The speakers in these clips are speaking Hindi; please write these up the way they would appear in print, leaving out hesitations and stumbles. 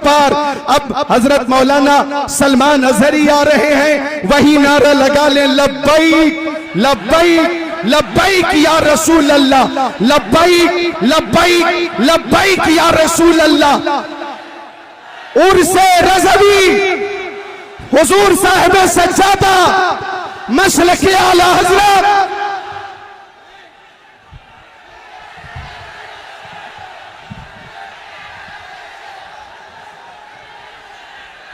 बार अब हजरत मौलाना सलमान अजहरी आ रहे हैं, वही नारा लगा ले, लब्बैक लब्बैक लब्बैक या रसूल अल्लाह, लब्बैक लब्बैक लब्बैक या रसूल अल्लाह। उर्से रज़वी हुजूर साहिब सज्जादा मसलके आला हजरत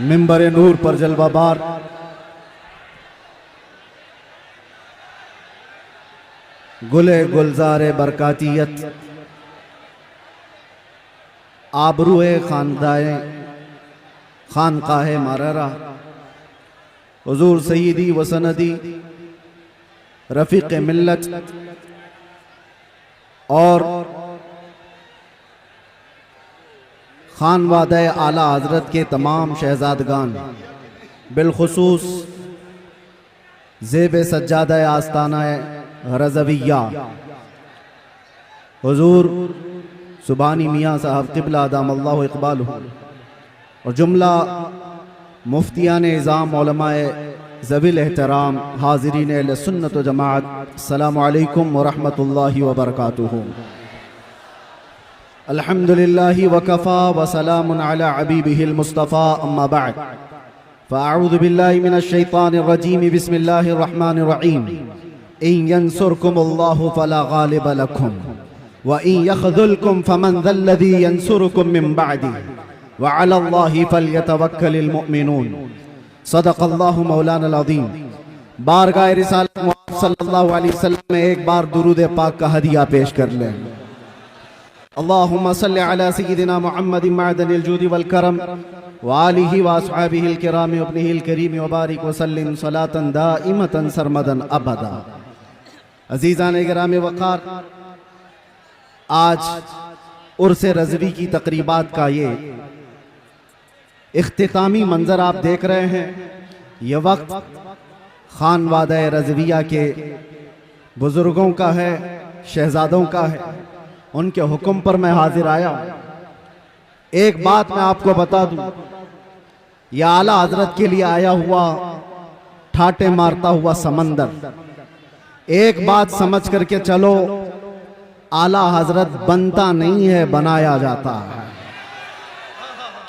मिंबर नूर पर जलवाबार गुले गुलजारे बरकातियत आबरूए खानदाए खानकाहे माररा हुजूर सईदी वसनदी रफीक मिल्लत और खानवादे आला हजरत के तमाम शहजादगान, बिलखुसूस ज़ेब सज्जादा आस्ताना रज़विया हुजूर सुबानी मियाँ साहब क़िबला अदामल्लाहु इक़बालहु और जुमला मुफ्तियान इज़ाम उलमाए ज़विल एहतराम हाज़िरीन अहले सुन्नत व जमाअत, अस्सलामु अलैकुम व रहमतुल्लाहि व बरकातुहू। अल्हम्दुलिल्लाहि व कफ़ा व सलामुन अला हबीबिहिल मुस्तफ़ा, अम्मा बअद, फ़अऊज़ु बिल्लाहि मिनश शैतानिर रजीम, बिस्मिल्लाहिर रहमानिर रहीम। इन यंसुरकुमुल्लाहु फला गालिब लकुम व इन यख़ज़ुलकुम फमन ज़ल्लज़ी यंसुरुकुम मिन बअदी व अलल्लाहि फलयतवक्कलिल मुमिनून। सदक़ल्लाहु मौलाना अज़ीम। बारगाह रिसालत मुहम्मद सल्लल्लाहु अलैहि वसल्लम में एक बार दुरूद पाक का हदिया पेश कर लें। अल्लाहुम्मा सल्लि अला सय्यिदिना मुहम्मदिन मअदनिल जूदि वल करम व आलिहि व अस्हाबिहिल किराम व इब्निहिल करीम व बारिक व सल्लिम सलातन दाइमतन सरमदन अबदा। अज़ीज़ान गिराम वक़ार, आज उर्स रज़वी की तक़रीबात का ये इख्तितामी मंजर आप देख रहे हैं। ये वक्त खानवादा रज़विया के बुजुर्गों का है, शहजादों का है, उनके हुक्म पर मैं हाजिर आया। एक बात मैं आपको बता दूं, यह आला हजरत के लिए आया हुआ ठाटे मारता हुआ समंदर, एक बात समझ करके चलो, आला हजरत बनता नहीं है, बनाया जाता है।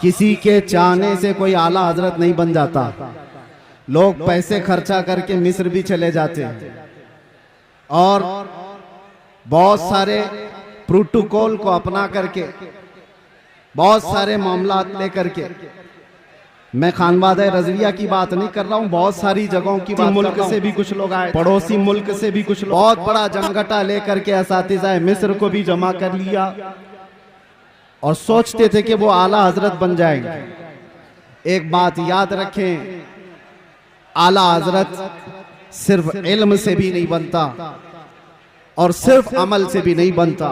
किसी के चाहने से कोई आला हजरत नहीं बन जाता। लोग पैसे खर्चा करके मिस्र भी चले जाते हैं और बहुत सारे प्रोटोकॉल को अपना करके, बहुत सारे मामलात लेकर के, मैं खानवादा रज़विया की बात नहीं कर रहा हूँ, बहुत सारी जगहों की बात, मुल्क से भी कुछ लोग आए, पड़ोसी मुल्क से भी कुछ लोग, बहुत बड़ा जमघटा लेकर के असातिज़ा मिस्र को भी जमा कर लिया और सोचते थे कि वो आला हजरत बन जाएंगे। एक बात याद रखें, आला हजरत सिर्फ इल्म से भी नहीं बनता और सिर्फ अमल से भी नहीं बनता।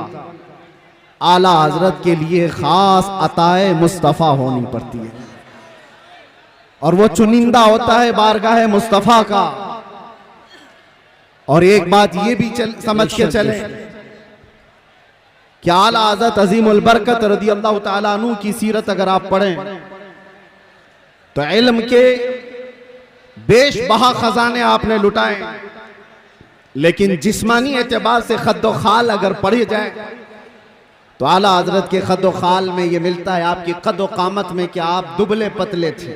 आला हजरत के लिए खास अताए मुस्तफ़ा होनी पड़ती है और वो चुनिंदा होता है बारगाह मुस्तफ़ा का। और एक बात ये भी समझ के चले कि आला हज़रत अज़ीमुल बरकत रज़ियल्लाहु ताला अन्हु की सीरत अगर आप पढ़ें तो इल्म के बेशबहा खजाने आपने लुटाए, लेकिन जिस्मानी एतबार से खद्दो खाल अगर पढ़े जाए तो आला हजरत के खद्दो खाल में ये मिलता है आपकी कद्दो कामत में कि आप दुबले पतले थे,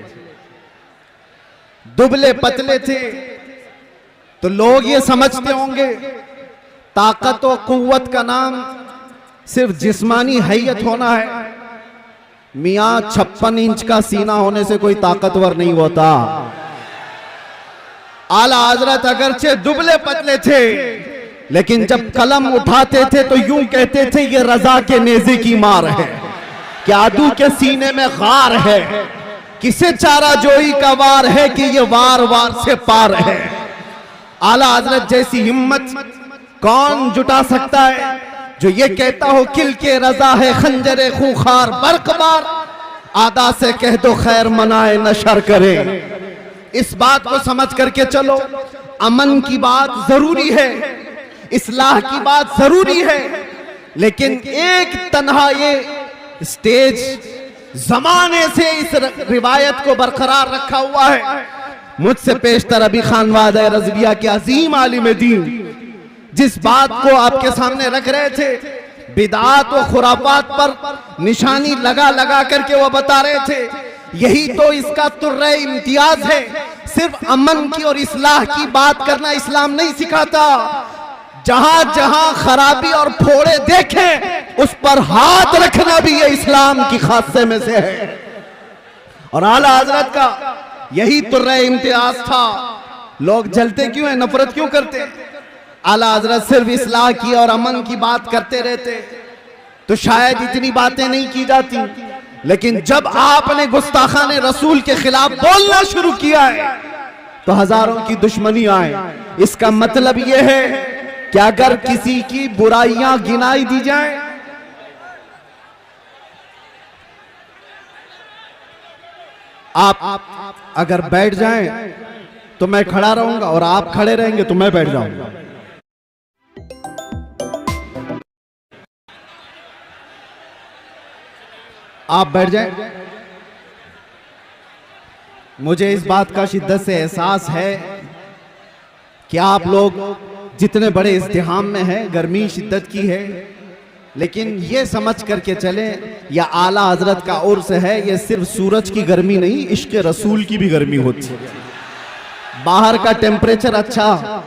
दुबले पतले थे। तो लोग ये समझते होंगे ताकत और कुव्वत का नाम सिर्फ जिस्मानी हैयत होना है। मियाँ 56 इंच का सीना होने से कोई ताकतवर नहीं होता। आला हजरत अगरचे दुबले पतले थे, लेकिन जब कलम उठाते थे तो यूं कहते थे ये रजा के नेज़े की मार है, कि आदू के सीने में गार है, किसे चारा जोई का वार है कि ये वार वार से पार है। आला हजरत जैसी हिम्मत कौन जुटा सकता है जो ये कहता हो किल के रजा है खंजरे खूखार बरकबार, आदा से कह दो खैर मनाए न शर करे। इस बात को समझ करके चलो, अमन की बात जरूरी है, इस्लाह की बात जरूरी है, लेकिन एक तन्हा ये स्टेज जमाने से इस रिवायत को बरकरार रखा हुआ है। मुझसे पेशतर अभी खानवादा रज़विया के अजीम आलिम दीन जिस बात को आपके सामने रख रहे थे, बिदात व खुराफात पर निशानी लगा लगा करके वो बता रहे थे, यही तो इसका तुर्रे इम्तियाज है। सिर्फ अमन की और इस्लाह की बात करना इस्लाम नहीं सिखाता, जहां जहां खराबी और फोड़े देखें उस पर हाथ रखना भी ये इस्लाम की खासे में से है। और आला हजरत का यही तुर्रे इम्तियाज था। लोग जलते क्यों हैं, नफरत क्यों करते हैं? आला हजरत सिर्फ इस्लाह की और अमन की बात करते रहते तो शायद इतनी बातें नहीं की जाती, लेकिन जब आपने गुस्ताखाने रसूल के खिलाफ बोलना शुरू किया है तो हजारों की दुश्मनी आए। इसका मतलब यह है कि अगर किसी की बुराइयां गिनाई दी जाए, आप अगर बैठ जाएं तो मैं खड़ा रहूंगा और आप खड़े रहेंगे तो मैं बैठ जाऊंगा। आप बैठ जाएं। मुझे इस बात का शिद्दत से एहसास है कि आप लोग जितने बड़े इज्तिहाम में हैं, गर्मी शिद्दत की है, लेकिन ये समझ करके चले या आला हजरत का उर्स है, ये सिर्फ सूरज की गर्मी नहीं, इश्क रसूल की भी गर्मी होती है। बाहर का टेम्परेचर अच्छा,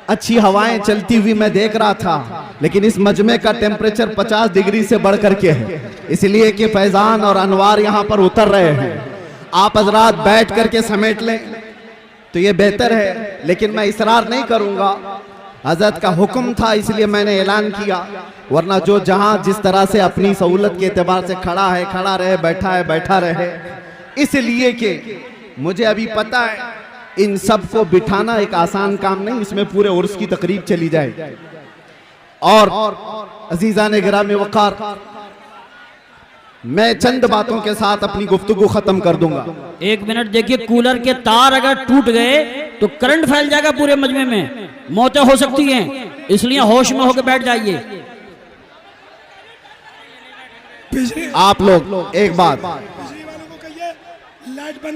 अच्छी हवाएं चलती हुई मैं देख रहा था, लेकिन इस मजमे का टेम्परेचर 50 डिग्री से बढ़ करके है, इसलिए कि फैजान और अनवार यहां पर उतर रहे हैं। आप हजरात बैठ करके समेट लें तो ये बेहतर है, लेकिन मैं इसरार नहीं करूंगा। हजरत का हुक्म था इसलिए मैंने ऐलान किया, वरना जो जहां जिस तरह से अपनी सहूलत के एतबार से खड़ा है खड़ा रहे, बैठा है बैठा रहे। इसलिए कि मुझे अभी पता है इन सब को बिठाना एक आसान काम नहीं, इसमें पूरे उर्स की तकरीब चली जाए। और अजीजान गिरामी वक़ार, मैं चंद बातों के साथ अपनी गुफ्तगू खत्म कर दूंगा। एक मिनट देखिए, कूलर के तार अगर टूट गए तो करंट फैल जाएगा पूरे मजमे में, मौतें हो सकती हैं, इसलिए होश में होकर बैठ जाइए। आप लोग एक बात,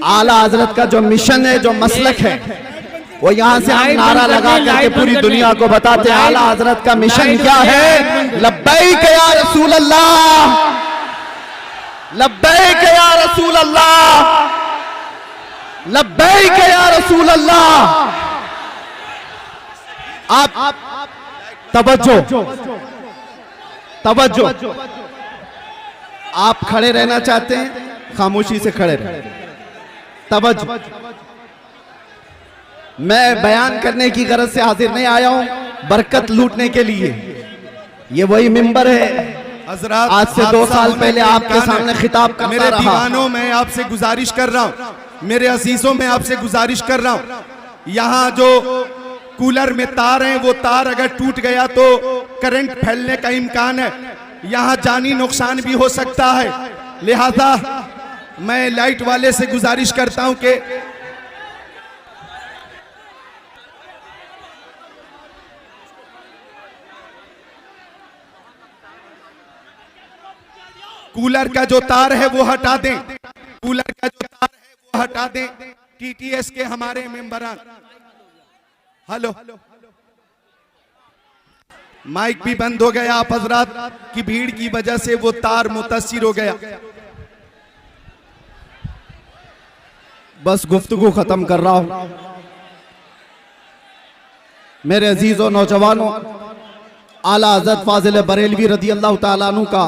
आला हजरत का जो मिशन है, जो मसलक है, वो यहाँ से हम नारा लगा करके पूरी दुनिया को बताते हैं आला हजरत का मिशन क्या है। लब्बैक या रसूल अल्लाह, लब्बैक या रसूल अल्लाह, लब्बैक या रसूल अल्लाह। आप तवज्जो तवज्जो, आप खड़े रहना चाहते हैं, खामोशी से खड़े रहे। तवज्जो, मैं बयान करने की गरज से हाजिर नहीं आया हूं, बरकत लूटने के लिए। ये वही मिंबर है हज़रात, आज से 2 साल पहले आपके सामने खिताब करता मेरे रहा। दीवानों में आपसे गुजारिश कर रहा हूं, मेरे अजीजों में आपसे गुजारिश कर रहा हूं, यहाँ जो कूलर में तार हैं वो तार अगर टूट गया तो करंट फैलने का इम्कान है, यहाँ जानी नुकसान भी हो सकता है। लिहाजा मैं लाइट वाले से गुजारिश करता हूं कि कूलर का जो तार है वो हटा दें, कूलर का जो तार है वो हटा दें। टीटीएस के हमारे मेंबरान, हेलो, माइक भी बंद हो गया, आप हजरात की भीड़ की वजह से वो तार मुतासिर हो गया। बस गुफ्तगू खत्म कर रहा हूं। मेरे अजीजों नौजवानों, आला हज़रत फाजिल बरेलवी रदी अल्लाह तआला अन्हु का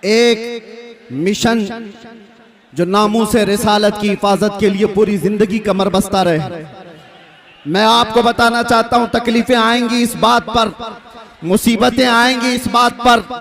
एक मिशन जो नामों से रिसालत की हिफाजत के लिए पूरी जिंदगी कमर बस्ता रहे। मैं आपको बताना चाहता हूं, तकलीफें आएंगी इस बात पर, मुसीबतें आएंगी इस बात पर,